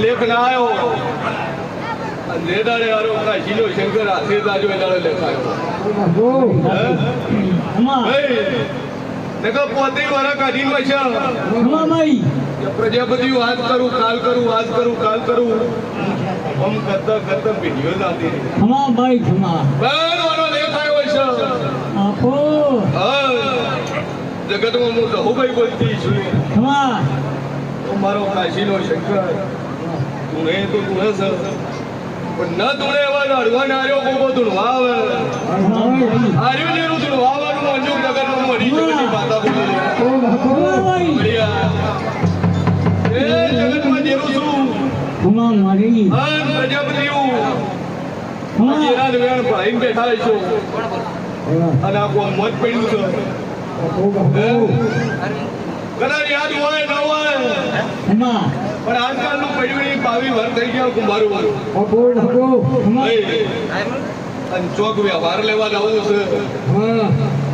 લેખ ના આવ્યો રેડાડે હારો કાશીનો શંકર હાથે તાજો એડાડે લેખાયો દેખો 35 વર્ષ કાઢીને વચ્ચે પ્રજાપતિ વાત કરું કાલ કરું વાત કરું કાલ કરું આમ કરતા કરતા વિડિયો લાવતી ભાઈ બરાબર લેખાયો છે આપો જગતમાં હું રહુભાઈ બોલતી છું મારો કાશીનો શંકર તું એ તો તું હસ પણ ન તુણે એવા અડવાને આર્યો કોકો ધૂણવા આવે આર્યું જેનું ધૂણવાનું અંજુર નગરનું મરી જગતની માતા બોલી એ જગતમાં જેરું છું પ્રજાપતિઓ જેરા વેણ ભરાઈને બેઠા છો અને આ કોઈ મત પડ્યું છે કદાચ યાદ હોય ન હોય પણ આજકાલનું પડ્યું 22 વર્ષ થઈ ગયા કુંભારું અને ચોક વ્યવહાર લેવા જવું છે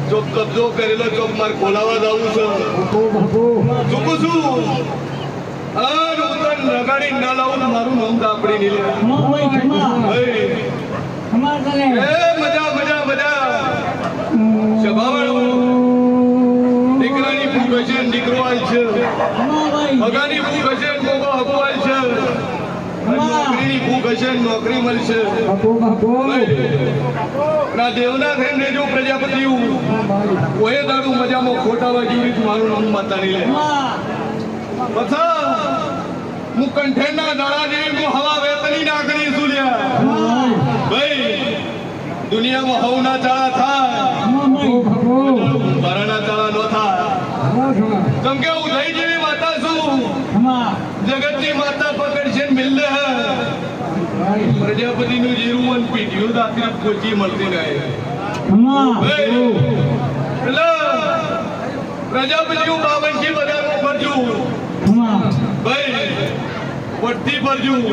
ચોક કબજો કરેલો ચોક મારે ખોલાવા જવું છે ચૂકું છું નગાડી ના લાવું મારું નામ દાપડી નહીં મજા મજા મજા સ્વભાવ દીકરાની ભૂખ હશે દીકરો આલ છે મગાની ભૂખ હશે કોકો હકવાલ છે નોકરીની ભૂખ હશે નોકરી મળશે ના દેવના થઈને રેજો પ્રજાપતિ કોઈ દાડું મજામાં ખોટાવા જેવી મારું નામ માતા નહીં લે પછા હું કંઠેરના દાડા જેવી હું હવા વેતની નાખણી સુલ્યા ભાઈ દુનિયામાં હવના ચાળા થાય ભરાના ચાળા ન થાય કેમ કે હું દહીં જેવી માતા છું જગતની માતા પકડશે મિલને પ્રજાપતિનું જીરું અને પીઢીઓ દાખલ ખોચી મળતી રહે એટલે પ્રજાપતિઓ 52 બજારમાં ફરજું ભાઈ પટ્ટી ફરજું